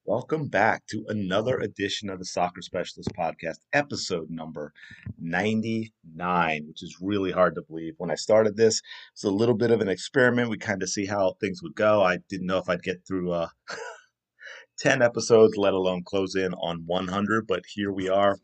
Welcome back to another edition of the Soccer Specialist Podcast, episode number 99, which is really hard to believe. When I started this, it's a little bit of an experiment. We kind of see how things would go. I didn't know if I'd get through 10 episodes, let alone close in on 100, but here we are.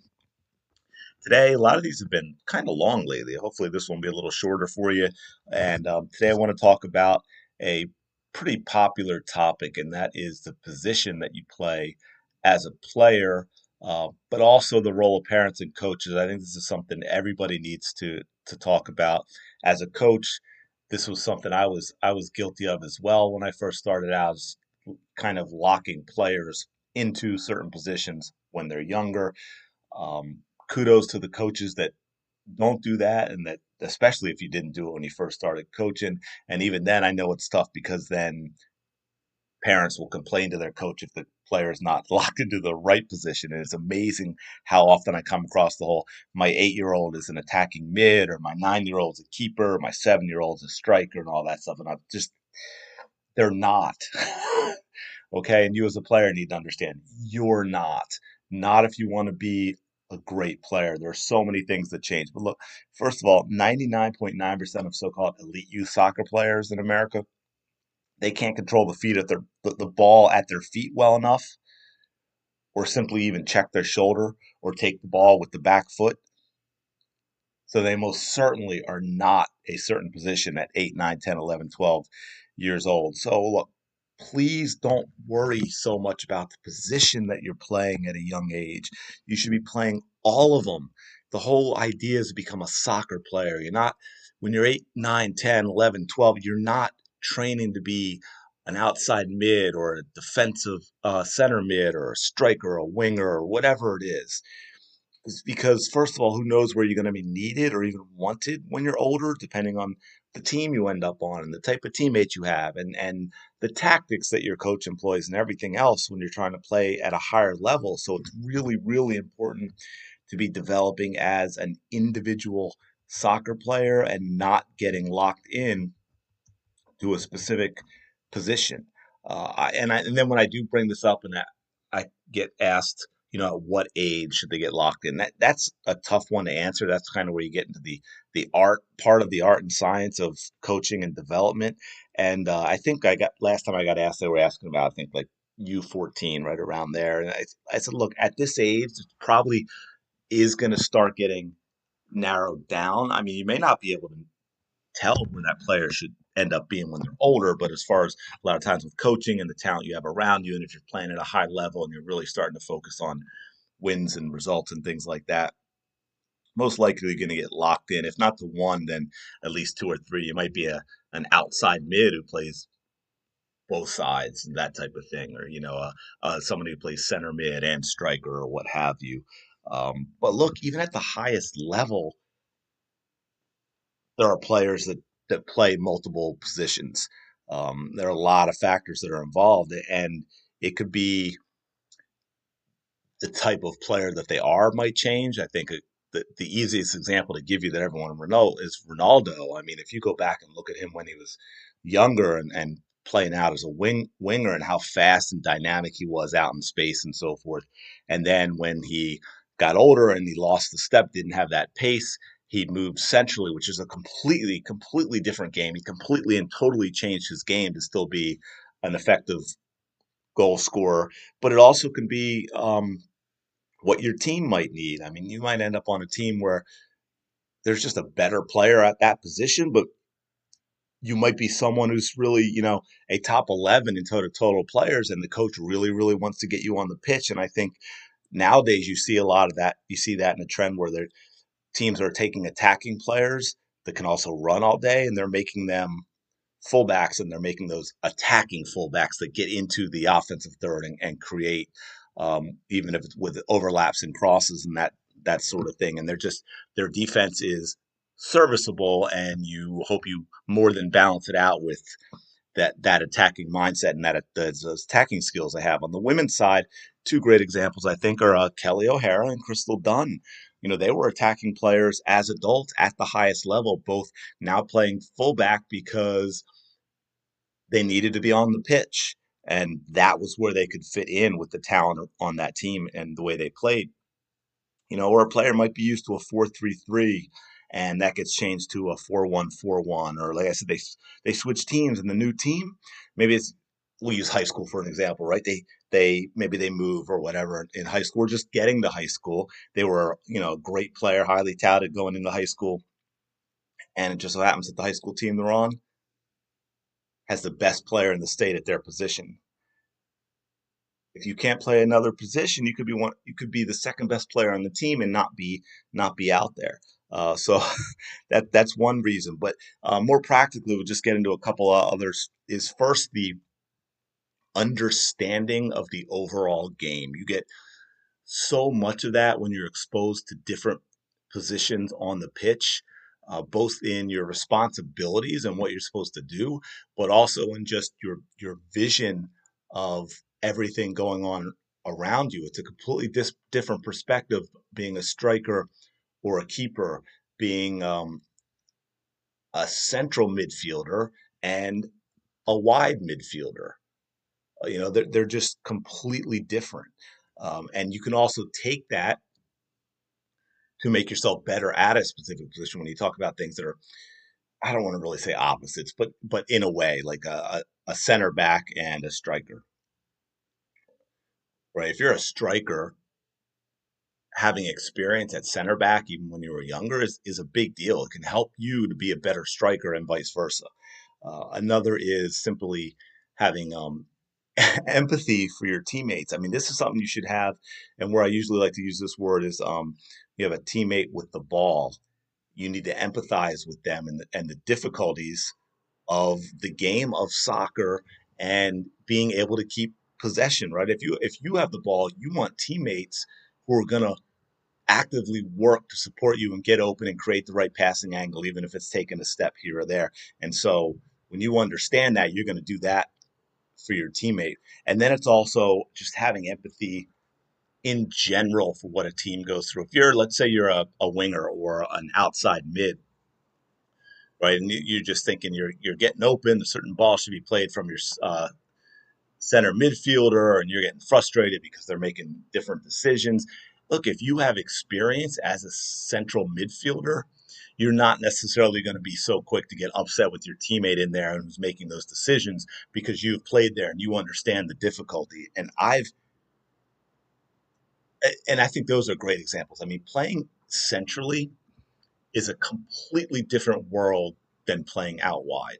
Today, a lot of these have been kind of long lately. Hopefully, this one will be a little shorter for you. And today, I want to talk about a pretty popular topic, and that is the position that you play as a player, but also the role of parents and coaches. I think this is something everybody needs to talk about. As a coach, this was something I was guilty of as well when I first started out, is kind of locking players into certain positions when they're younger. Kudos to the coaches that don't do that, and that especially if you didn't do it when you first started coaching. And even then, I know it's tough because then parents will complain to their coach if the player is not locked into the right position. And it's amazing how often I come across the whole my 8-year-old is an attacking mid, or my 9-year-old's a keeper, or my 7-year-old's a striker, and all that stuff. And I'm just, they're not. Okay. And you as a player need to understand you're not. Not if you want to be a great player. There are so many things that change. But look, first of all, 99.9% of so-called elite youth soccer players in America, they can't control the feet at the ball at their feet well enough, or simply even check their shoulder, or take the ball with the back foot. So they most certainly are not a certain position at 8, 9, 10, 11, 12 years old. So look, please don't worry so much about the position that you're playing at a young age. You should be playing all of them. The whole idea is to become a soccer player. You're not, when you're 8, 9, 10, 11, 12, you're not training to be an outside mid, or a defensive center mid, or a striker, or a winger, or whatever it is because, first of all, who knows where you're going to be needed or even wanted when you're older, depending on the team you end up on and the type of teammates you have, and the tactics that your coach employs and everything else when you're trying to play at a higher level. So it's really, really important to be developing as an individual soccer player and not getting locked in to a specific position. And then when I do bring this up, and I get asked, at what age should they get locked in? That's a tough one to answer. That's kind of where you get into the art part of the art and science of coaching and development. And I think I got last time I got asked, they were asking about, I think, like U14, right around there. And I said, look, at this age, it probably is going to start getting narrowed down. I mean, you may not be able to tell where that player should end up being when they're older. But as far as a lot of times with coaching and the talent you have around you, and if you're playing at a high level and you're really starting to focus on wins and results and things like that, most likely you're going to get locked in. If not the one, then at least two or three. You might be an outside mid who plays both sides, that type of thing, or somebody who plays center mid and striker or what have you. But look, even at the highest level, there are players that play multiple positions. There are a lot of factors that are involved, and it could be the type of player that they are might change. I think the easiest example to give you that everyone will know is Ronaldo. I mean, if you go back and look at him when he was younger and playing out as a winger, and how fast and dynamic he was out in space and so forth, and then when he got older and he lost the step, didn't have that pace, he moved centrally, which is a completely different game. He completely and totally changed his game to still be an effective goal scorer. But it also can be what your team might need. I mean, you might end up on a team where there's just a better player at that position, but you might be someone who's really, a top 11 in total players, and the coach really, really wants to get you on the pitch. And I think nowadays you see a lot of that. You see that in a trend where teams are taking attacking players that can also run all day, and they're making them fullbacks, and they're making those attacking fullbacks that get into the offensive third and create, even if it's with overlaps and crosses and that sort of thing. And their defense is serviceable, and you hope you more than balance it out with that attacking mindset and those attacking skills they have. On the women's side, two great examples I think are Kelly O'Hara and Crystal Dunn. They were attacking players as adults at the highest level, both now playing fullback because they needed to be on the pitch. And that was where they could fit in with the talent on that team and the way they played. Or a player might be used to a 4-3-3, and that gets changed to a 4-1-4-1. Or like I said, they switch teams, and the new team, maybe it's we'll use high school for an example, right? They maybe they move or whatever in high school, or just getting to high school. They were, a great player, highly touted going into high school, and it just so happens that the high school team they're on has the best player in the state at their position. If you can't play another position, you could be the second best player on the team and not be out there. So that's one reason. But more practically, we'll just get into a couple of others. Is first the understanding of the overall game. You get so much of that when you're exposed to different positions on the pitch, both in your responsibilities and what you're supposed to do, but also in just your vision of everything going on around you. It's a completely different perspective being a striker or a keeper, being a central midfielder and a wide midfielder. They're just completely different. And you can also take that to make yourself better at a specific position when you talk about things that are, I don't want to really say opposites, but in a way, like a center back and a striker, right? If you're a striker, having experience at center back, even when you were younger, is a big deal. It can help you to be a better striker and vice versa. Another is simply having empathy for your teammates. I mean, this is something you should have, and where I usually like to use this word is you have a teammate with the ball. You need to empathize with them and the difficulties of the game of soccer and being able to keep possession, right? If you have the ball, you want teammates who are going to actively work to support you and get open and create the right passing angle, even if it's taking a step here or there. And so when you understand that, you're going to do that for your teammate. And then it's also just having empathy in general for what a team goes through. If let's say you're a winger or an outside mid, right, and you're just thinking you're getting open, a certain ball should be played from your center midfielder, and you're getting frustrated because they're making different decisions. Look, if you have experience as a central midfielder, you're not necessarily going to be so quick to get upset with your teammate in there who's making those decisions because you've played there and you understand the difficulty. And I think those are great examples. I mean, playing centrally is a completely different world than playing out wide.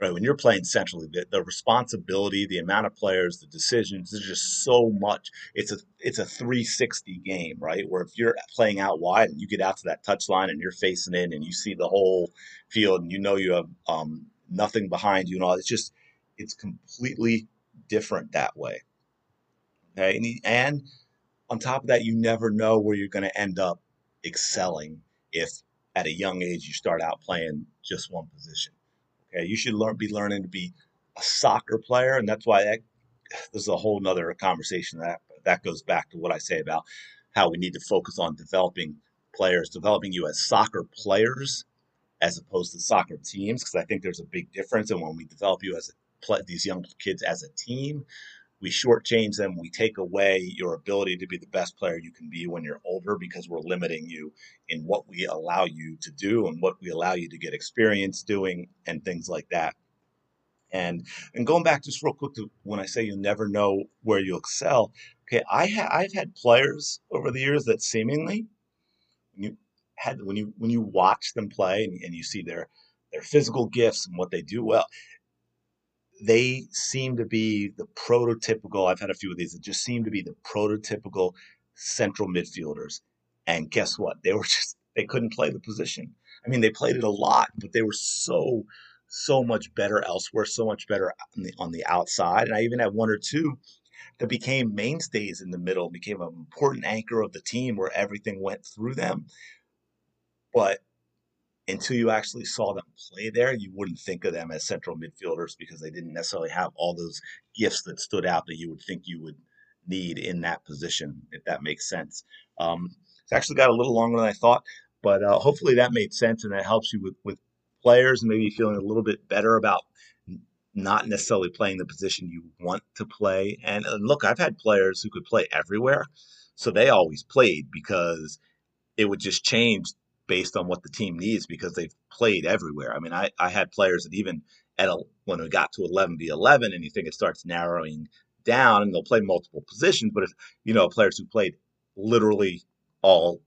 Right, when you're playing centrally, the responsibility, the amount of players, the decisions, there's just so much. It's a 360 game, right? Where if you're playing out wide and you get out to that touch line and you're facing in and you see the whole field and you know you have nothing behind you and all, it's completely different that way. Okay, and on top of that, you never know where you're going to end up excelling if at a young age you start out playing just one position. Okay, you should be learning to be a soccer player, and that's why this is a whole nother conversation that goes back to what I say about how we need to focus on developing players, developing you as soccer players as opposed to soccer teams, because I think there's a big difference. And when we develop you as these young kids as a team, we shortchange them. We take away your ability to be the best player you can be when you're older because we're limiting you in what we allow you to do and what we allow you to get experience doing and things like that. And going back just real quick to when I say you never know where you'll excel. Okay, I've had players over the years that seemingly you when you watch them play and you see their physical gifts and what they do well, they seem to be the prototypical. I've had a few of these that just seem to be the prototypical central midfielders. And guess what? They couldn't play the position. I mean, they played it a lot, but they were so much better elsewhere, so much better on the outside. And I even had one or two that became mainstays in the middle, became an important anchor of the team where everything went through them. But until you actually saw them play there, you wouldn't think of them as central midfielders because they didn't necessarily have all those gifts that stood out that you would think you would need in that position, if that makes sense. It's actually got a little longer than I thought, but hopefully that made sense and that helps you with players and maybe feeling a little bit better about not necessarily playing the position you want to play. And look, I've had players who could play everywhere, so they always played because it would just change based on what the team needs because they've played everywhere. I mean, I had players that even when we got to 11v11 and you think it starts narrowing down and they'll play multiple positions, but if players who played literally all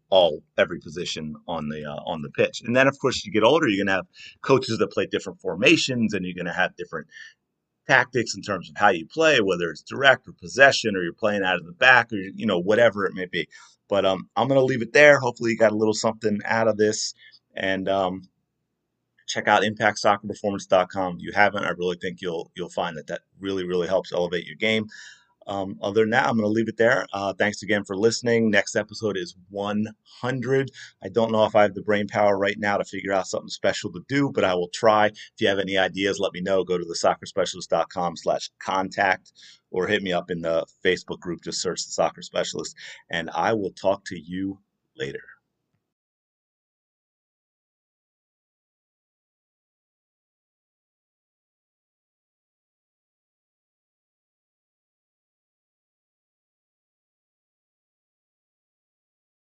every position on the pitch. And then of course you get older, you're going to have coaches that play different formations and you're going to have different tactics in terms of how you play, whether it's direct or possession, or you're playing out of the back, or whatever it may be. But I'm going to leave it there. Hopefully, you got a little something out of this, and check out ImpactSoccerPerformance.com. If you haven't, I really think you'll find that really helps elevate your game. Other than that, I'm going to leave it there. Thanks again for listening. Next episode is 100. I don't know if I have the brain power right now to figure out something special to do, but I will try. If you have any ideas, let me know. Go to thesoccerspecialist.com/contact or hit me up in the Facebook group. Just search The Soccer Specialist, and I will talk to you later.